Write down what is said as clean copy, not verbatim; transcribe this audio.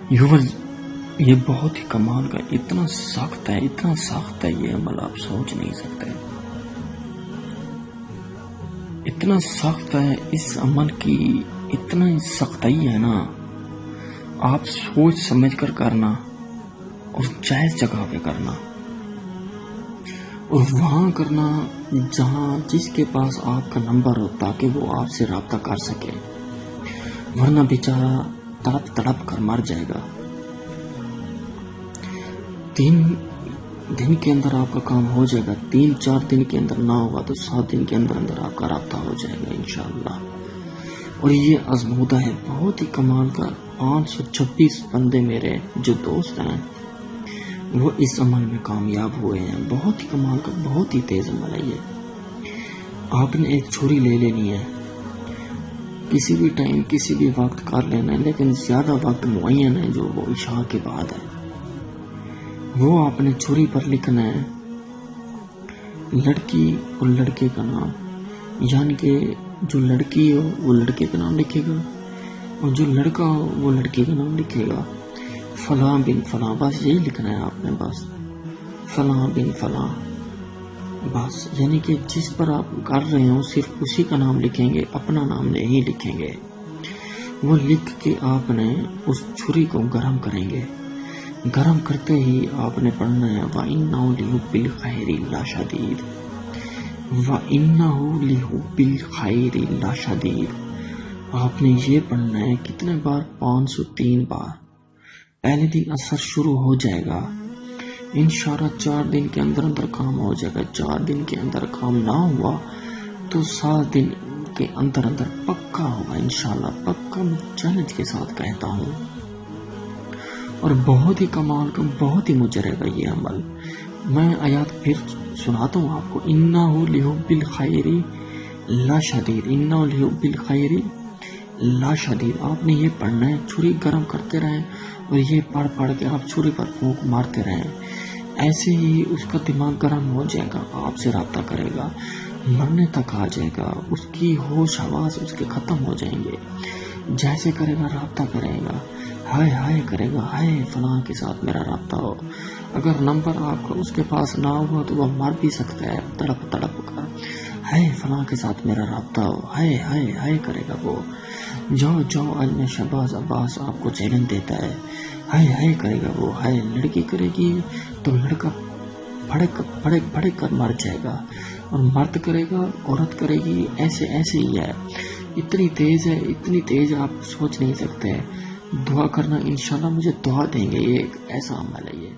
یوورز یہ بہت ہی کمال کا، اتنا سخت ہے یہ عمل، آپ سوچ نہیں سکتے، اتنا سخت ہے اس عمل کی، اتنا سختائی ہے نا، آپ سوچ سمجھ کر کرنا اور جائز جگہ پہ کرنا، اور وہاں کرنا جہاں جس کے پاس آپ کا نمبر ہو، تاکہ وہ آپ سے رابطہ کر سکے، ورنہ بیچارہ تڑپ تڑپ کر مر جائے گا۔ 3 دن کے اندر آپ کا کام ہو جائے گا، 3-4 دن کے اندر نہ ہوگا تو 7 دن کے اندر آپ کا رابطہ ہو جائے گا انشاءاللہ۔ اور یہ آزمودہ ہے، بہت ہی کمال کا۔ 526 بندے میرے جو دوست ہیں وہ اس عمل میں کامیاب ہوئے ہیں، بہت ہی کمال کا، بہت ہی تیز عمل ہے یہ۔ آپ نے ایک چھری لے لینی ہے، کسی بھی ٹائم کسی بھی وقت کر لینا ہے، لیکن زیادہ وقت معین ہے جو وہ عشاء کے بعد ہے۔ وہ آپ نے چھری پر لکھنا ہے لڑکی اور لڑکے کا نام، یعنی کہ جو لڑکی ہو وہ لڑکے کا نام لکھے گا، اور جو لڑکا ہو وہ لڑکی کا نام لکھے گا۔ فلاں بن فلاں، بس یہی لکھنا ہے آپ نے، بس فلاں بن فلاں، بس یعنی کہ جس پر آپ کر رہے ہوں صرف اسی کا نام لکھیں گے، اپنا نام نہیں لکھیں گے۔ وہ لکھ کے آپ نے اس چھری کو گرم کریں گے، گرم کرتے ہی آپ نے پڑھنا ہے وَإِنَّهُ لِحُبِّ الْخَيْرِ لَشَدِيدٌ، وَإِنَّهُ لِحُبِّ الْخَيْرِ لَشَدِيدٌ۔ آپ نے یہ پڑھنا ہے کتنے بار؟ 503 بار۔ پہلے دن اثر شروع ہو جائے گا، انشاءاللہ 4 دن کے اندر کام ہو جائے گا۔ 4 دن کے اندر کام نہ ہوا تو 7 دن کے اندر پکا ہوگا انشاءاللہ، پکا، میں چیلنج کے ساتھ کہتا ہوں۔ اور بہت ہی کمال کا، بہت ہی مجرب ہے یہ عمل۔ میں آیات پھر سناتا ہوں آپ کو۔ اِنَّهُ لِحُبِّ الْخَيْرِ لَشَدِيدٌ، اِنَّهُ لِحُبِّ الْخَيْرِ لَشَدِيدٌ۔ آپ نے یہ پڑھنا ہے، چھری گرم کرتے رہیں اور یہ پڑھ کے آپ چھری پر پھونک مارتے رہیں، ایسے ہی اس کا دماغ گرم ہو جائے گا، آپ سے رابطہ کرے گا، مرنے تک آ جائے گا، اس کی ہوش حواس اس کے ختم ہو جائیں گے، جیسے کرے گا رابطہ کرے گا، ہائے ہائے کرے گا، ہائے فلاں کے ساتھ میرا رابطہ ہو۔ اگر نمبر آپ کا اس کے پاس نہ ہوا تو وہ مر بھی سکتا ہے تڑپ تڑپ کر، ہائے فلاں کے ساتھ میرا رابطہ ہو، ہائے ہائے ہائے کرے گا وہ۔ جاؤ جاؤ، آج میں شہباز عباس آپ کو چیلنج دیتا ہے، ہائے ہائے کرے گا وہ، ہائے لڑکی کرے گی تو لڑکا پھڑک کر مر جائے گا، اور مرد کرے گا عورت کرے گی، ایسے ہی ہے، اتنی تیز ہے، اتنی تیز آپ سوچ نہیں سکتے۔ دعا کرنا انشاءاللہ مجھے دعا دیں گے، یہ ایک ایسا عمل ہے یہ۔